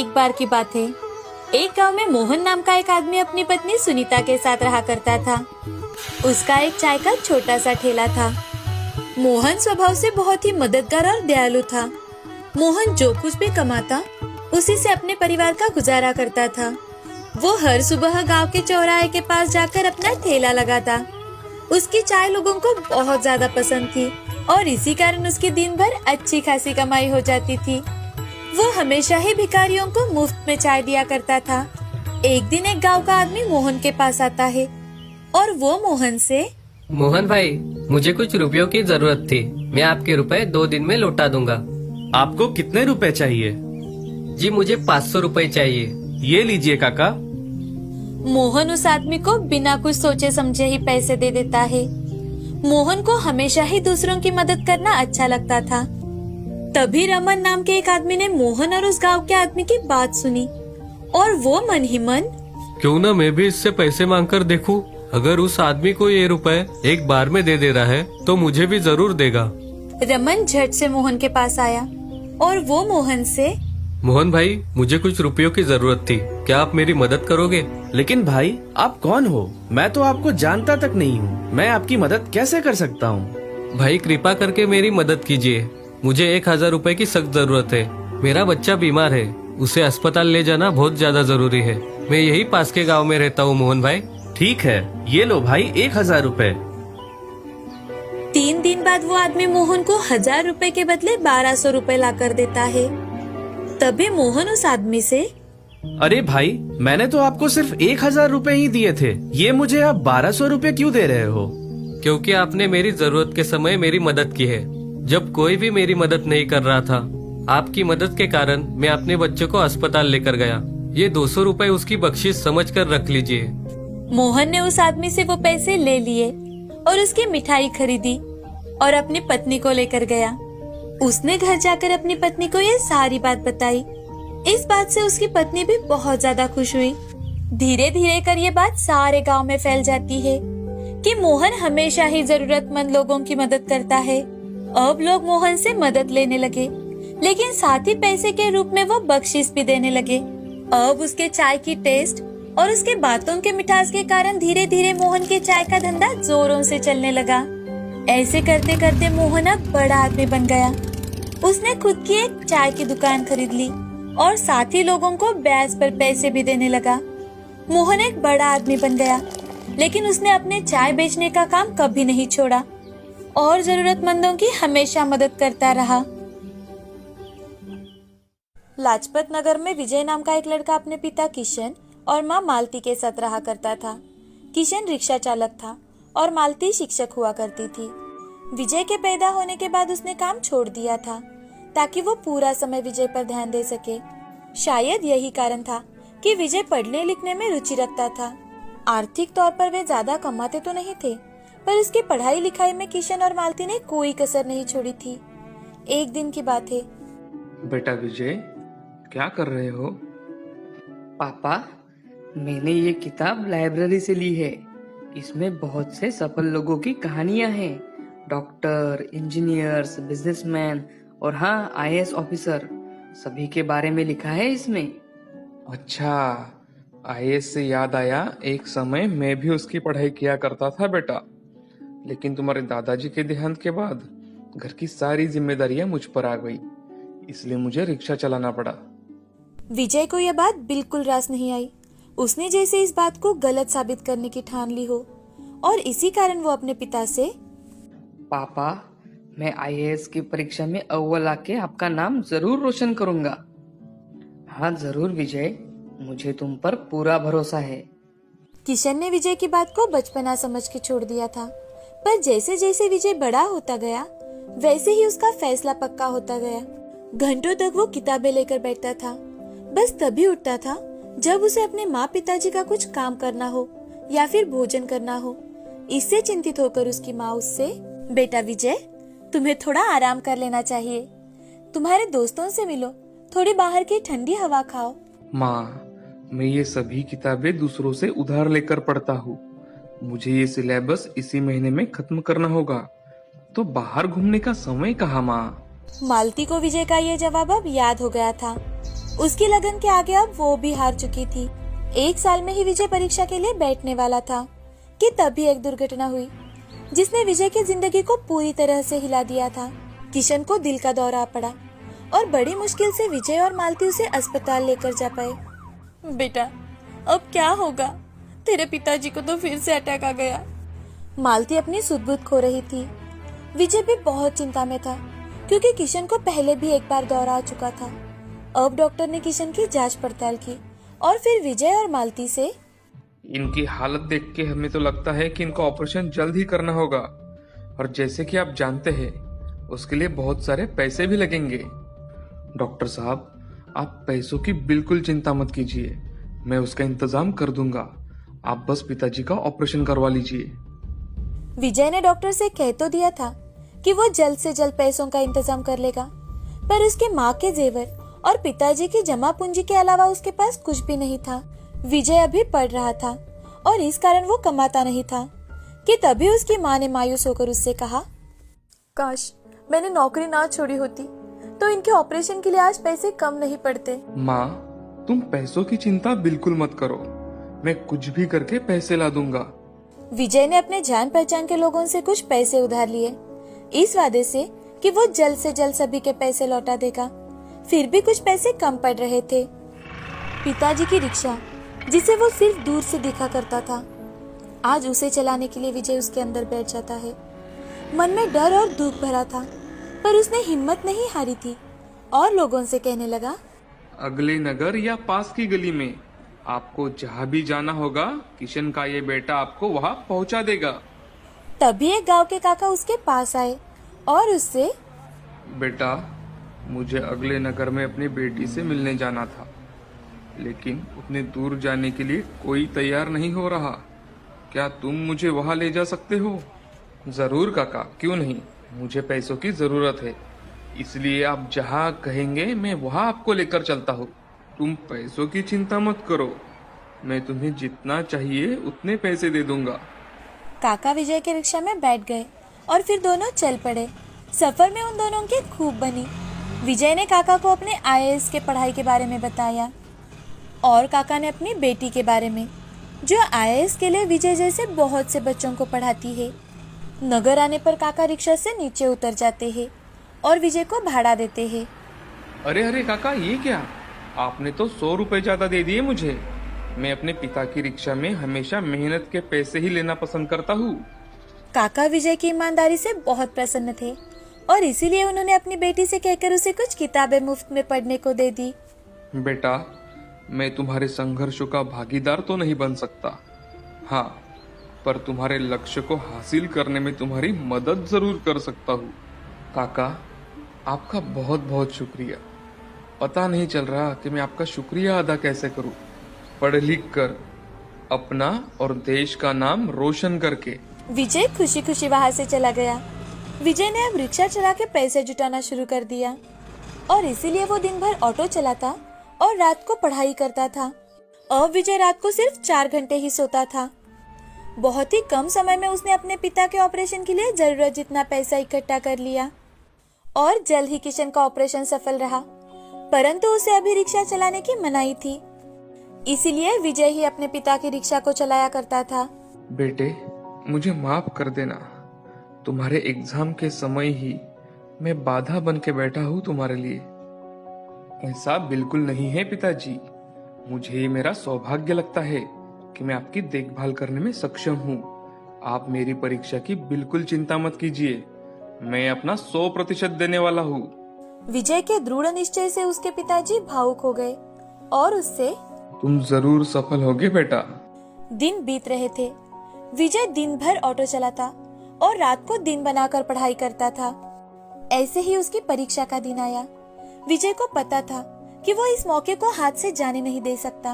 एक बार की बात है। एक गांव में मोहन नाम का एक आदमी अपनी पत्नी सुनीता के साथ रहा करता था। उसका एक चाय का छोटा सा ठेला था। मोहन स्वभाव से बहुत ही मददगार और दयालु था। मोहन जो कुछ भी कमाता उसी से अपने परिवार का गुजारा करता था। वो हर सुबह गांव के चौराहे के पास जाकर अपना ठेला लगाता। उसकी चाय लोगों को बहुत ज्यादा पसंद थी और इसी कारण उसकी दिन भर अच्छी खासी कमाई हो जाती थी। वो हमेशा ही भिखारियों को मुफ्त में चाय दिया करता था। एक दिन एक गांव का आदमी मोहन के पास आता है और वो मोहन से, मोहन भाई, मुझे कुछ रुपयों की जरूरत थी। मैं आपके रुपए 2 दिन में लौटा दूंगा। आपको कितने रुपए चाहिए? जी मुझे 500 रुपए चाहिए। ये लीजिए काका। मोहन उस आदमी को बिना कुछ सोचे समझे ही पैसे दे देता है। मोहन को हमेशा ही दूसरों की मदद करना अच्छा लगता था। तभी रमन नाम के एक आदमी ने मोहन और उस गांव के आदमी की बात सुनी और वो मन ही मन, क्यों ना मैं भी इससे पैसे मांग कर देखूं। अगर उस आदमी को ये रुपए एक बार में दे रहा है तो मुझे भी जरूर देगा। रमन झट से मोहन के पास आया और वो मोहन से, मोहन भाई, मुझे कुछ रुपयों की जरूरत थी, क्या आप मेरी मदद करोगे? लेकिन भाई, आप कौन हो? मैं तो आपको जानता तक नहीं हूँ। मैं आपकी मदद कैसे कर सकता हूँ? भाई कृपा करके मेरी मदद कीजिए। मुझे 1000 रुपए की सख्त जरूरत है। मेरा बच्चा बीमार है, उसे अस्पताल ले जाना बहुत ज्यादा जरूरी है। मैं यही पास के गांव में रहता हूँ मोहन भाई। ठीक है, ये लो भाई 1000 रुपए। 3 दिन बाद वो आदमी मोहन को 1000 रुपए के बदले 1200 रुपए ला कर देता है। तभी मोहन उस आदमी से, अरे भाई, मैंने तो आपको सिर्फ 1000 रुपए ही दिए थे। ये मुझे आप 1200 रुपए क्यों दे रहे हो? क्योंकि आपने मेरी जरूरत के समय मेरी मदद की है, जब कोई भी मेरी मदद नहीं कर रहा था। आपकी मदद के कारण मैं अपने बच्चे को अस्पताल लेकर गया। ये 200 रुपए उसकी बख्शिश समझकर रख लीजिए। मोहन ने उस आदमी से वो पैसे ले लिए और उसकी मिठाई खरीदी और अपनी पत्नी को लेकर गया। उसने घर जाकर अपनी पत्नी को ये सारी बात बताई। इस बात से उसकी पत्नी भी बहुत ज्यादा खुश हुई। धीरे धीरे कर ये बात सारे गांव में फैल जाती है कि मोहन हमेशा ही जरूरतमंद लोगों की मदद करता है। अब लोग मोहन से मदद लेने लगे, लेकिन साथ ही पैसे के रूप में वो बख्शिश भी देने लगे। अब उसके चाय की टेस्ट और उसके बातों के मिठास के कारण धीरे धीरे मोहन के चाय का धंधा जोरों से चलने लगा। ऐसे करते करते मोहन अब बड़ा आदमी बन गया। उसने खुद की एक चाय की दुकान खरीद ली और साथ ही लोगों को ब्याज पर पैसे भी देने लगा। मोहन एक बड़ा आदमी बन गया, लेकिन उसने अपने चाय बेचने का काम कभी नहीं छोड़ा और जरूरतमंदों की हमेशा मदद करता रहा। लाजपत नगर में विजय नाम का एक लड़का अपने पिता किशन और माँ मालती के साथ रहा करता था। किशन रिक्शा चालक था और मालती शिक्षक हुआ करती थी। विजय के पैदा होने के बाद उसने काम छोड़ दिया था ताकि वो पूरा समय विजय पर ध्यान दे सके। शायद यही कारण था कि विजय पढ़ने लिखने में रुचि रखता था। आर्थिक तौर पर वे ज्यादा कमाते तो नहीं थे, पर उसकी पढ़ाई लिखाई में किशन और मालती ने कोई कसर नहीं छोड़ी थी। एक दिन की बात है। बेटा विजय, क्या कर रहे हो? पापा, मैंने ये किताब लाइब्रेरी से ली है। इसमें बहुत से सफल लोगों की कहानियां हैं। डॉक्टर, इंजीनियर्स, बिजनेसमैन और हाँ, आईएएस ऑफिसर, सभी के बारे में लिखा है इसमें। अच्छा, आईएएस से याद आया, एक समय मैं भी उसकी पढ़ाई किया करता था बेटा। लेकिन तुम्हारे दादाजी के देहांत के बाद घर की सारी जिम्मेदारियां मुझ पर आ गई, इसलिए मुझे रिक्शा चलाना पड़ा। विजय को यह बात बिल्कुल रास नहीं आई। उसने जैसे इस बात को गलत साबित करने की ठान ली हो और इसी कारण वो अपने पिता से, पापा, मैं आईएएस की परीक्षा में अव्वल आके आपका नाम जरूर रोशन करूंगा। हाँ जरूर विजय, मुझे तुम पर पूरा भरोसा है। किशन ने विजय की बात को बचपना समझ के छोड़ दिया था, पर जैसे जैसे विजय बड़ा होता गया वैसे ही उसका फैसला पक्का होता गया। घंटों तक वो किताबें लेकर बैठता था, बस तभी उठता था जब उसे अपने माँ पिताजी का कुछ काम करना हो या फिर भोजन करना हो। इससे चिंतित होकर उसकी माँ उससे, बेटा विजय, तुम्हें थोड़ा आराम कर लेना चाहिए। तुम्हारे दोस्तों से मिलो, थोड़ी बाहर की ठंडी हवा खाओ। माँ, मैं ये सभी किताबें दूसरों से उधार लेकर पढ़ता हूँ। मुझे ये सिलेबस इसी महीने में खत्म करना होगा, तो बाहर घूमने का समय कहाँ माँ? मालती को विजय का ये जवाब अब याद हो गया था। उसकी लगन के आगे अब वो भी हार चुकी थी। 1 साल में ही विजय परीक्षा के लिए बैठने वाला था कि तभी एक दुर्घटना हुई जिसने विजय की जिंदगी को पूरी तरह से हिला दिया था। किशन को दिल का दौरा पड़ा और बड़ी मुश्किल से विजय और मालती उसे अस्पताल लेकर जा पाए। बेटा, अब क्या होगा? तेरे पिताजी को तो फिर से अटैक आ गया। मालती अपनी सुध-बुध खो रही थी। विजय भी बहुत चिंता में था क्योंकि किशन को पहले भी एक बार दौरा आ चुका था। अब डॉक्टर ने किशन की जांच पड़ताल की और फिर विजय और मालती से इनकी हालत देख के हमें तो लगता है कि इनका ऑपरेशन जल्द ही करना होगा, और जैसे कि आप जानते हैं उसके लिए बहुत सारे पैसे भी लगेंगे। डॉक्टर साहब, आप पैसों की बिल्कुल चिंता मत कीजिए, मैं उसका इंतजाम कर दूंगा। आप बस पिताजी का ऑपरेशन करवा लीजिए। विजय ने डॉक्टर से कह तो दिया था कि वो जल्द से जल्द पैसों का इंतजाम कर लेगा, पर उसके माँ के जेवर और पिताजी की जमा पूंजी के अलावा उसके पास कुछ भी नहीं था। विजय अभी पढ़ रहा था और इस कारण वो कमाता नहीं था कि तभी उसकी माँ ने मायूस होकर उससे कहा, काश मैंने नौकरी ना छोड़ी होती तो इनके ऑपरेशन के लिए आज पैसे कम नहीं पड़ते। माँ, तुम पैसों की चिंता बिल्कुल मत करो, मैं कुछ भी करके पैसे ला दूंगा। विजय ने अपने जान पहचान के लोगों से कुछ पैसे उधार लिए, इस वादे से कि वो जल्द से जल्द सभी के पैसे लौटा देगा। फिर भी कुछ पैसे कम पड़ रहे थे। पिताजी की रिक्शा, जिसे वो सिर्फ दूर से देखा करता था, आज उसे चलाने के लिए विजय उसके अंदर बैठ जाता है। मन में डर और दुख भरा था, पर उसने हिम्मत नहीं हारी थी और लोगों से कहने लगा, अगले नगर या पास की गली में आपको जहाँ भी जाना होगा, किशन का ये बेटा आपको वहाँ पहुँचा देगा। तभी एक गांव के काका उसके पास आए और उससे, बेटा, मुझे अगले नगर में अपनी बेटी से मिलने जाना था, लेकिन उतने दूर जाने के लिए कोई तैयार नहीं हो रहा। क्या तुम मुझे वहाँ ले जा सकते हो? जरूर काका, क्यों नहीं, मुझे पैसों की जरूरत है, इसलिए आप जहाँ कहेंगे मैं वहाँ आपको लेकर चलता हूँ। तुम पैसों की चिंता मत करो, मैं तुम्हें जितना चाहिए उतने पैसे दे दूंगा। काका विजय के रिक्शा में बैठ गए और फिर दोनों चल पड़े। सफर में उन दोनों की खूब बनी। विजय ने काका को अपने IAS के पढ़ाई के बारे में बताया और काका ने अपनी बेटी के बारे में, जो IAS के लिए विजय जैसे बहुत से बच्चों को पढ़ाती है। नगर आने पर काका रिक्शा से नीचे उतर जाते हैं और विजय को भाड़ा देते हैं। अरे अरे काका, ये क्या? आपने तो 100 रुपए ज्यादा दे दिए मुझे। मैं अपने पिता की रिक्शा में हमेशा मेहनत के पैसे ही लेना पसंद करता हूँ। काका विजय की ईमानदारी से बहुत प्रसन्न थे और इसीलिए उन्होंने अपनी बेटी से कहकर उसे कुछ किताबें मुफ्त में पढ़ने को दे दी। बेटा, मैं तुम्हारे संघर्षों का भागीदार तो नहीं बन सकता, हाँ, पर तुम्हारे लक्ष्य को हासिल करने में तुम्हारी मदद जरूर कर सकता हूँ। काका, आपका बहुत बहुत शुक्रिया। पता नहीं चल रहा कि मैं आपका शुक्रिया अदा कैसे करूँ। पढ़ लिख कर अपना और देश का नाम रोशन करके। विजय खुशी खुशी वहाँ से चला गया। विजय ने अब रिक्शा चला के पैसे जुटाना शुरू कर दिया और इसीलिए वो दिन भर ऑटो चलाता और रात को पढ़ाई करता था। अब विजय रात को सिर्फ 4 घंटे ही सोता था। बहुत ही कम समय में उसने अपने पिता के ऑपरेशन के लिए जरूरत जितना पैसा इकट्ठा कर लिया और जल्द ही किशन का ऑपरेशन सफल रहा, परंतु उसे अभी रिक्शा चलाने की मनाही थी। इसीलिए विजय ही अपने पिता की रिक्शा को चलाया करता था। बेटे, मुझे माफ कर देना, तुम्हारे एग्जाम के समय ही मैं बाधा बन के बैठा हूँ तुम्हारे लिए। ऐसा बिल्कुल नहीं है पिताजी, मुझे ये मेरा सौभाग्य लगता है कि मैं आपकी देखभाल करने में सक्षम हूँ। आप मेरी परीक्षा की बिल्कुल चिंता मत कीजिए, मैं अपना 100% देने वाला हूँ। विजय के दृढ़ निश्चय से उसके पिताजी भावुक हो गए और उससे, तुम जरूर सफल होगे बेटा। दिन बीत रहे थे। विजय दिन भर ऑटो चलाता और रात को दिन बनाकर पढ़ाई करता था। ऐसे ही उसकी परीक्षा का दिन आया। विजय को पता था कि वो इस मौके को हाथ से जाने नहीं दे सकता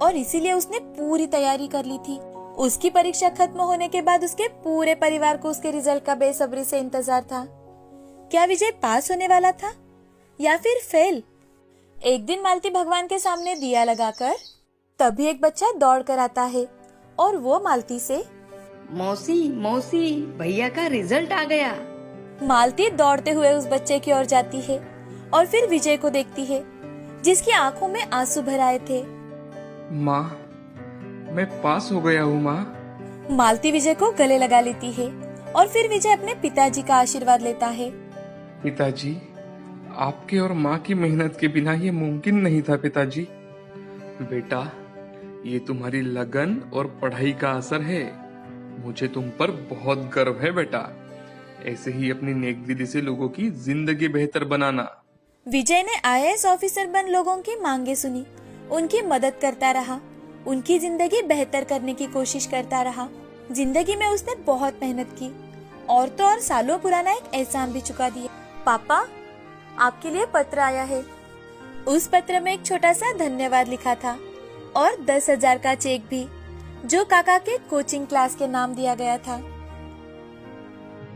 और इसीलिए उसने पूरी तैयारी कर ली थी। उसकी परीक्षा खत्म होने के बाद उसके पूरे परिवार को उसके रिजल्ट का बेसब्री से इंतजार था। क्या विजय पास होने वाला था या फिर फेल? एक दिन मालती भगवान के सामने दिया लगाकर तभी एक बच्चा दौड़ कर आता है और वो मालती से, मौसी मौसी, भैया का रिजल्ट आ गया। मालती दौड़ते हुए उस बच्चे की ओर जाती है और फिर विजय को देखती है। जिसकी आंखों में आंसू भर आए थे। माँ, मैं पास हो गया हूँ माँ। मालती विजय को गले लगा लेती है और फिर विजय अपने पिताजी का आशीर्वाद लेता है। पिताजी, आपके और माँ की मेहनत के बिना ये मुमकिन नहीं था पिताजी। बेटा, ये तुम्हारी लगन और पढ़ाई का असर है। मुझे तुम पर बहुत गर्व है बेटा। ऐसे ही अपनी नेक दिली से लोगों की जिंदगी बेहतर बनाना। विजय ने आईएएस ऑफिसर बन लोगों की मांगे सुनी, उनकी मदद करता रहा, उनकी जिंदगी बेहतर करने की कोशिश करता रहा। जिंदगी में उसने बहुत मेहनत की और तो और सालों पुराना एक एहसान भी चुका दिया। पापा, आपके लिए पत्र आया है। उस पत्र में एक छोटा सा धन्यवाद लिखा था और 10,000 का चेक भी, जो काका के कोचिंग क्लास के नाम दिया गया था।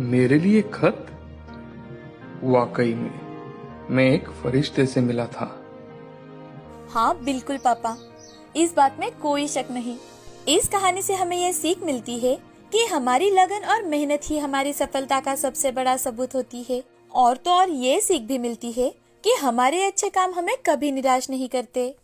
मेरे लिए खत? वाकई में मैं एक फरिश्ते से मिला था। हाँ बिल्कुल पापा, इस बात में कोई शक नहीं। इस कहानी से हमें यह सीख मिलती है कि हमारी लगन और मेहनत ही हमारी सफलता का सबसे बड़ा सबूत होती है। और तो और ये सीख भी मिलती है कि हमारे अच्छे काम हमें कभी निराश नहीं करते।